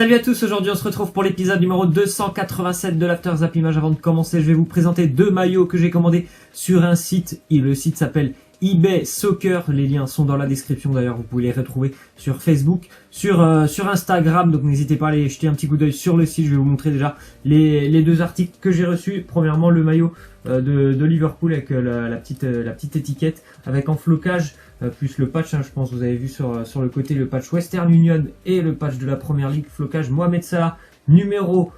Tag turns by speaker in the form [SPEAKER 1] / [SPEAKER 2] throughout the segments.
[SPEAKER 1] Salut à tous, aujourd'hui on se retrouve pour l'épisode numéro 287 de l'After Zap Image. Avant de commencer, je vais vous présenter deux maillots que j'ai commandés sur un site. Et le site s'appelle eBay Soccer, les liens sont dans la description d'ailleurs, vous pouvez les retrouver sur Facebook, sur Instagram, donc n'hésitez pas à aller jeter un petit coup d'œil sur le site. Je vais vous montrer déjà les deux articles que j'ai reçus. Premièrement, le maillot de Liverpool avec la petite étiquette avec en flocage, plus le patch, je pense vous avez vu sur le côté le patch Western Union et le patch de la Première Ligue, flocage Mohamed Salah numéro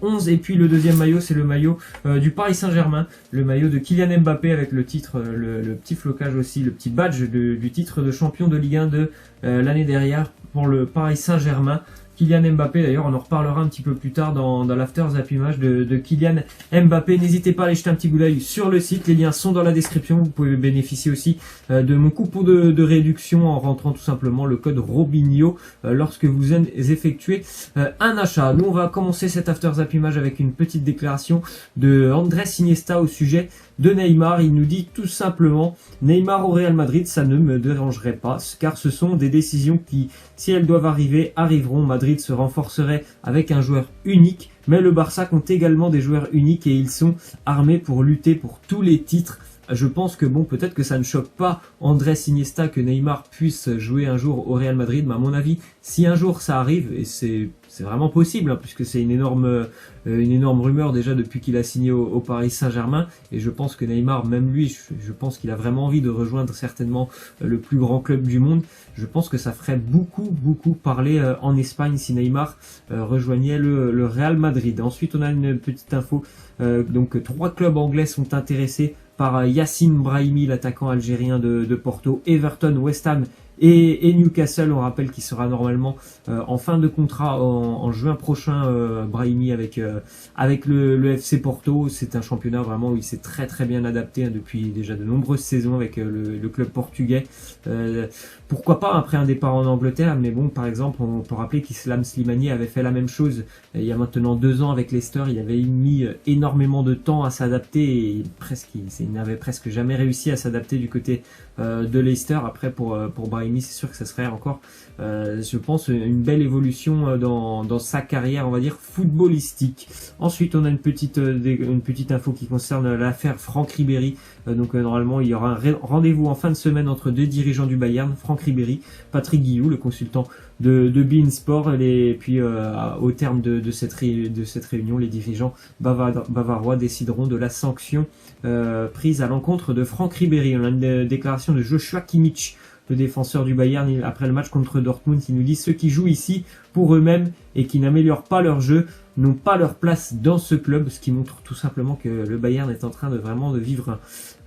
[SPEAKER 1] 11. Et puis le deuxième maillot, c'est le maillot du Paris Saint-Germain, le maillot de Kylian Mbappé avec le titre, le petit flocage aussi, le petit badge du titre de champion de Ligue 1 de l'année dernière pour le Paris Saint-Germain. Kylian Mbappé, d'ailleurs on en reparlera un petit peu plus tard dans l'After Zap Image de Kylian Mbappé. N'hésitez pas à aller jeter un petit coup d'œil sur le site, les liens sont dans la description. Vous pouvez bénéficier aussi de mon coupon de réduction en rentrant tout simplement le code Robinho lorsque vous effectuez un achat. Nous on va commencer cet After Zap Image avec une petite déclaration de Andrés Iniesta au sujet de Neymar. Il nous dit tout simplement: Neymar au Real Madrid, ça ne me dérangerait pas, car ce sont des décisions qui, si elles doivent arriver, arriveront. Madrid se renforcerait avec un joueur unique, mais le Barça compte également des joueurs uniques et ils sont armés pour lutter pour tous les titres. Je pense que bon, peut-être que ça ne choque pas Andrés Iniesta que Neymar puisse jouer un jour au Real Madrid, mais à mon avis, si un jour ça arrive, et c'est vraiment possible, puisque c'est une énorme rumeur déjà depuis qu'il a signé au Paris Saint-Germain, et je pense que Neymar, même lui, je pense qu'il a vraiment envie de rejoindre certainement le plus grand club du monde. Je pense que ça ferait beaucoup parler en Espagne si Neymar rejoignait le Real Madrid. Ensuite, on a une petite info, donc 3 clubs anglais sont intéressés par Yacine Brahimi, l'attaquant algérien de Porto. Everton, West Ham et Newcastle. On rappelle qu'il sera normalement en fin de contrat en juin prochain, Brahimi avec le FC Porto. C'est un championnat vraiment où il s'est très bien adapté depuis déjà de nombreuses saisons avec le club portugais. Pourquoi pas après un départ en Angleterre, mais bon, par exemple on peut rappeler qu'Islam Slimani avait fait la même chose il y a maintenant 2 ans avec Leicester. Il avait mis énormément de temps à s'adapter et il n'avait presque jamais réussi à s'adapter du côté de Leicester. Après pour Brahimi, c'est sûr que ça serait encore je pense une belle évolution dans sa carrière, on va dire footballistique. Ensuite on a une petite info qui concerne l'affaire Franck Ribéry. Donc normalement il y aura un rendez-vous en fin de semaine entre 2 dirigeants du Bayern, Franck Ribéry, Patrick Guillou, le consultant de beIN Sport, et puis au terme de cette réunion, les dirigeants bavarois décideront de la sanction prise à l'encontre de Franck Ribéry. On a une déclaration de Joshua Kimmich, le défenseur du Bayern, après le match contre Dortmund, qui nous dit: ceux qui jouent ici pour eux-mêmes et qui n'améliorent pas leur jeu n'ont pas leur place dans ce club. Ce qui montre tout simplement que le Bayern est en train de vivre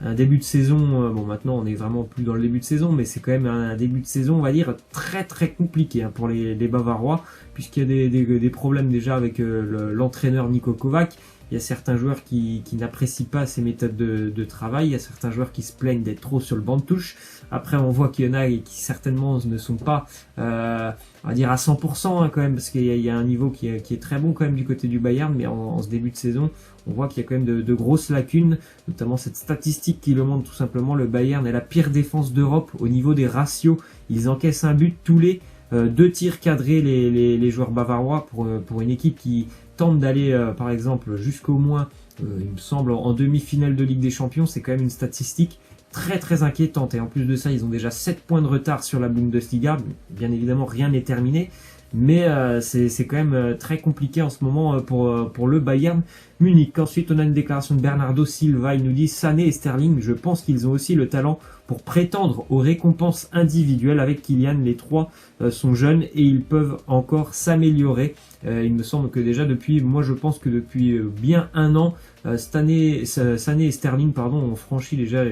[SPEAKER 1] un début de saison. Bon, maintenant on est vraiment plus dans le début de saison, mais c'est quand même un début de saison, on va dire, très compliqué pour les Bavarois, puisqu'il y a des problèmes déjà avec l'entraîneur Niko Kovac. Il y a certains joueurs qui n'apprécient pas ces méthodes de travail. Il y a certains joueurs qui se plaignent d'être trop sur le banc de touche. Après, on voit qu'il y en a qui certainement ne sont pas, on va dire, à 100% quand même, parce qu'il y a un niveau qui est très bon quand même du côté du Bayern. Mais en ce début de saison, on voit qu'il y a quand même de grosses lacunes, notamment cette statistique qui le montre tout simplement. Le Bayern est la pire défense d'Europe au niveau des ratios. Ils encaissent un but tous les 2 tirs cadrés, les joueurs bavarois, pour une équipe qui tente d'aller par exemple jusqu'au moins, il me semble, en demi-finale de Ligue des Champions. C'est quand même une statistique très inquiétante, et en plus de ça ils ont déjà 7 points de retard sur la Bundesliga. Bien évidemment rien n'est terminé, mais c'est quand même très compliqué en ce moment pour le Bayern Munich. Ensuite on a une déclaration de Bernardo Silva. Il nous dit: Sané et Sterling, je pense qu'ils ont aussi le talent pour prétendre aux récompenses individuelles avec Kylian. Les 3 sont jeunes et ils peuvent encore s'améliorer. Il me semble que déjà je pense que depuis bien 1 an, Sané et Sterling ont franchi déjà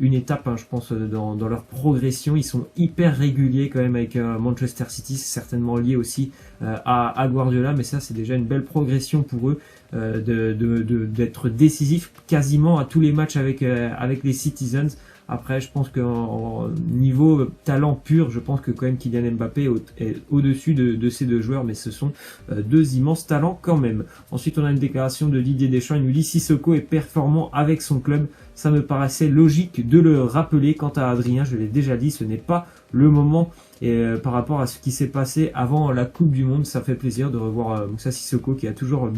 [SPEAKER 1] une étape, je pense, dans leur progression. Ils sont hyper réguliers quand même avec Manchester City. C'est certainement lié aussi à Guardiola, mais ça c'est déjà une belle progression pour eux, d'être décisif quasiment à tous les matchs avec les Citizens. Après, je pense qu'en niveau talent pur, je pense que quand même Kylian Mbappé est au-dessus de ces 2 joueurs, mais ce sont 2 immenses talents quand même. Ensuite, on a une déclaration de Didier Deschamps. Il nous dit: Sissoko est performant avec son club, ça me paraissait logique de le rappeler. Quant à Adrien, je l'ai déjà dit, ce n'est pas le moment. Et par rapport à ce qui s'est passé avant la Coupe du Monde, ça fait plaisir de revoir Moussa Sissoko qui a toujours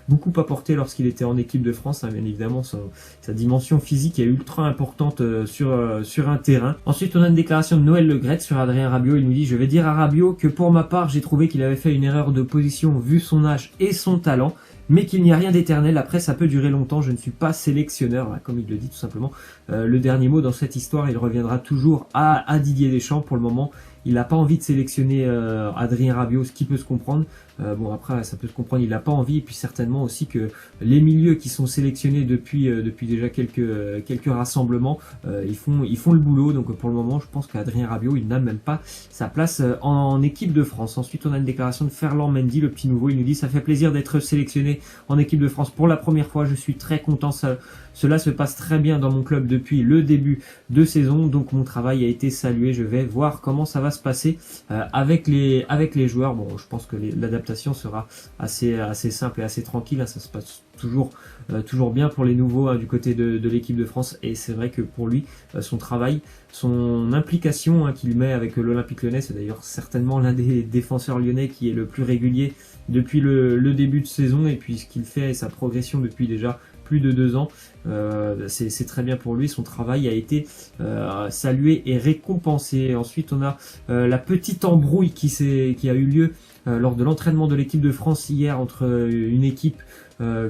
[SPEAKER 1] beaucoup apporté lorsqu'il était en équipe de France. Bien évidemment, sa dimension physique est ultra importante sur un terrain. Ensuite, on a une déclaration de Noël Le Graët sur Adrien Rabiot. Il nous dit: je vais dire à Rabiot que pour ma part, j'ai trouvé qu'il avait fait une erreur de position vu son âge et son talent, mais qu'il n'y a rien d'éternel. Après, ça peut durer longtemps. Je ne suis pas sélectionneur, comme il le dit tout simplement. Le dernier mot dans cette histoire, il reviendra toujours à Didier Deschamps. Pour le moment, il n'a pas envie de sélectionner Adrien Rabiot, ce qui peut se comprendre. Bon, après, ça peut se comprendre, il n'a pas envie. Et puis certainement aussi que les milieux qui sont sélectionnés depuis déjà quelques rassemblements, ils font le boulot. Donc pour le moment, je pense qu'Adrien Rabiot, il n'a même pas sa place en équipe de France. Ensuite, on a une déclaration de Ferland Mendy, le petit nouveau. Il nous dit: ça fait plaisir d'être sélectionné en équipe de France pour la première fois. Je suis très content. Cela se passe très bien dans mon club depuis le début de saison. Donc mon travail a été salué. Je vais voir comment ça va se passer avec les joueurs. Bon, je pense que l'adaptation sera assez simple et assez tranquille. Ça se passe toujours bien pour les nouveaux du côté de l'équipe de France. Et c'est vrai que pour lui, son travail, son implication qu'il met avec l'Olympique Lyonnais, c'est d'ailleurs certainement l'un des défenseurs lyonnais qui est le plus régulier depuis le début de saison. Et puis ce qu'il fait, sa progression depuis déjà plus de 2 ans, c'est très bien pour lui. Son travail a été salué et récompensé. Ensuite, on a la petite embrouille qui a eu lieu lors de l'entraînement de l'équipe de France hier entre une équipe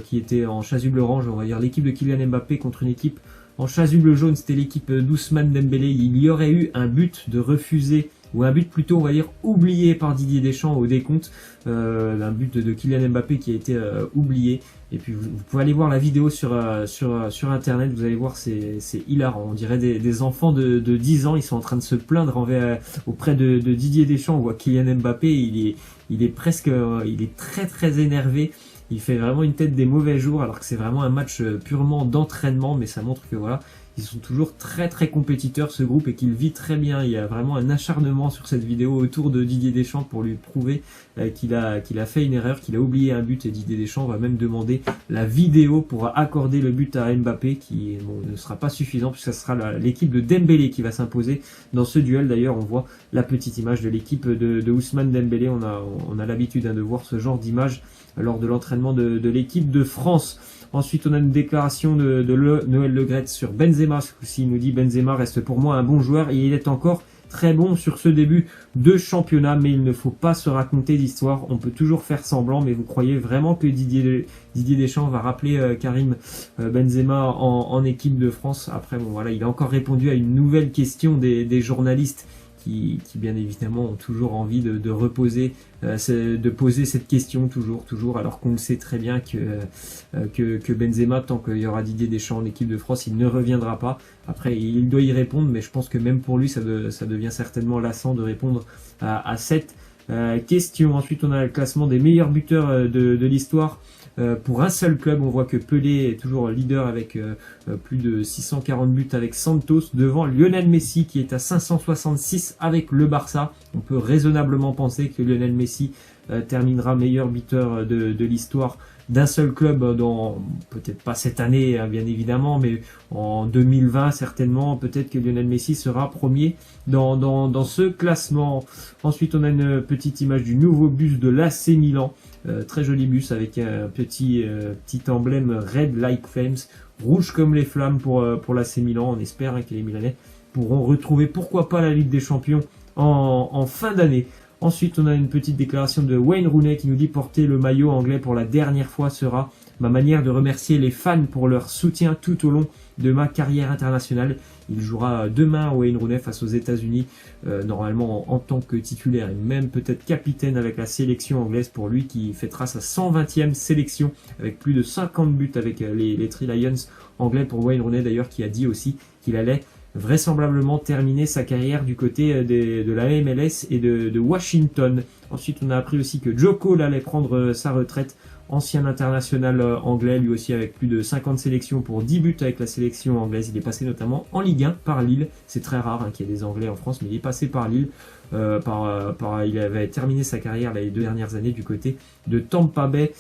[SPEAKER 1] qui était en chasuble orange, on va dire l'équipe de Kylian Mbappé, contre une équipe en chasuble jaune, c'était l'équipe d'Ousmane Dembélé. Il y aurait eu un but de refusé, ou un but plutôt, on va dire, oublié par Didier Deschamps au décompte, un but de Kylian Mbappé qui a été oublié. Et puis vous pouvez aller voir la vidéo sur internet, vous allez voir, c'est hilarant. On dirait des enfants de 10 ans, ils sont en train de se plaindre auprès de Didier Deschamps. On voit Kylian Mbappé, il est très très énervé. Il fait vraiment une tête des mauvais jours, alors que c'est vraiment un match purement d'entraînement, mais ça montre que voilà, ils sont toujours très très compétiteurs, ce groupe, et qu'il vit très bien. Il y a vraiment un acharnement sur cette vidéo autour de Didier Deschamps pour lui prouver qu'il a fait une erreur, qu'il a oublié un but, et Didier Deschamps va même demander la vidéo pour accorder le but à Mbappé, qui ne sera pas suffisant puisque ce sera l'équipe de Dembélé qui va s'imposer dans ce duel. D'ailleurs, on voit la petite image de l'équipe de Ousmane Dembélé. On a l'habitude de voir ce genre d'image lors de l'entraînement de l'équipe de France. Ensuite, on a une déclaration de Noël Le Graët sur Benzema. Ce coup-ci, il nous dit: Benzema reste pour moi un bon joueur et il est encore très bon sur ce début de championnat, mais il ne faut pas se raconter d'histoire. On peut toujours faire semblant, mais vous croyez vraiment que Didier Deschamps va rappeler Karim Benzema en équipe de France? Après, bon voilà, il a encore répondu à une nouvelle question des journalistes qui bien évidemment ont toujours envie de poser cette question toujours, alors qu'on le sait très bien que Benzema, tant qu'il y aura Didier Deschamps en équipe de France, il ne reviendra pas. Après, il doit y répondre, mais je pense que même pour lui, ça devient certainement lassant de répondre à cette question. Ensuite, on a le classement des meilleurs buteurs de l'histoire. Pour un seul club, on voit que Pelé est toujours leader avec plus de 640 buts avec Santos, devant Lionel Messi qui est à 566 avec le Barça. On peut raisonnablement penser que Lionel Messi terminera meilleur buteur de l'histoire d'un seul club dans, peut-être pas cette année bien évidemment, mais en 2020 certainement. Peut-être que Lionel Messi sera premier dans ce classement. Ensuite, on a une petite image du nouveau bus de l'AC Milan. Très joli bus avec un petit emblème Red Like Flames, rouge comme les flammes pour l'AC Milan. On espère que les Milanais pourront retrouver, pourquoi pas, la Ligue des Champions en fin d'année. Ensuite, on a une petite déclaration de Wayne Rooney qui nous dit: porter le maillot anglais pour la dernière fois sera ma manière de remercier les fans pour leur soutien tout au long de ma carrière internationale. Il jouera demain, Wayne Rooney, face aux États-Unis, normalement en tant que titulaire et même peut-être capitaine avec la sélection anglaise, pour lui qui fêtera sa 120e sélection avec plus de 50 buts avec les Three Lions anglais. Pour Wayne Rooney d'ailleurs, qui a dit aussi qu'il allait vraisemblablement terminer sa carrière du côté de la MLS et de Washington. Ensuite, on a appris aussi que Joe Cole allait prendre sa retraite ancien international anglais, lui aussi avec plus de 50 sélections pour 10 buts avec la sélection anglaise. Il est passé notamment en Ligue 1 par Lille. C'est très rare hein, qu'il y ait des Anglais en France, mais il est passé par Lille. Il avait terminé sa carrière les 2 dernières années du côté de Tampa Bay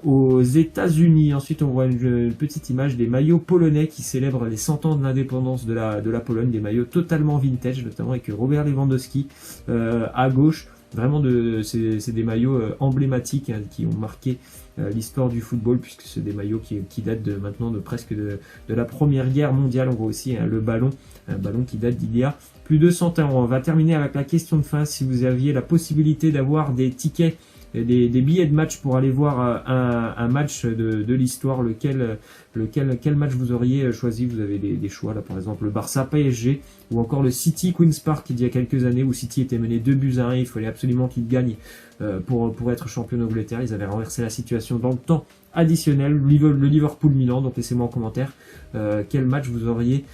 [SPEAKER 1] aux États-Unis. Ensuite, on voit une petite image des maillots polonais qui célèbrent les 100 ans de l'indépendance de la Pologne, des maillots totalement vintage, notamment avec Robert Lewandowski à gauche. Vraiment, c'est des maillots emblématiques hein, qui ont marqué l'histoire du football, puisque c'est des maillots qui datent maintenant de presque de la Première Guerre mondiale. On voit aussi hein, le ballon, un ballon qui date d'il y a plus de 100 ans. On va terminer avec la question de fin. Si vous aviez la possibilité d'avoir des tickets, des billets de match pour aller voir un match de l'histoire, quel match vous auriez choisi? Vous avez des choix là, par exemple le Barça PSG ou encore le City Queen's Park il y a quelques années où City était mené 2-1. Il fallait absolument qu'il gagne pour être champion d'Angleterre. Ils avaient renversé la situation dans le temps additionnel. Le Liverpool Milan. Donc laissez-moi en commentaire quel match vous auriez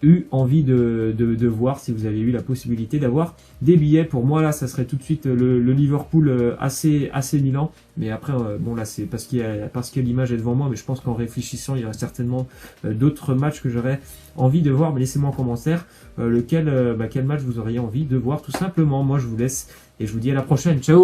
[SPEAKER 1] eu envie de voir si vous avez eu la possibilité d'avoir des billets. Pour moi là ça serait tout de suite le Liverpool AC Milan, mais après bon là c'est parce que l'image est devant moi, mais je pense qu'en réfléchissant il y aura certainement d'autres matchs que j'aurais envie de voir, mais laissez-moi en commentaire quel match vous auriez envie de voir tout simplement. Moi je vous laisse et je vous dis à la prochaine, ciao.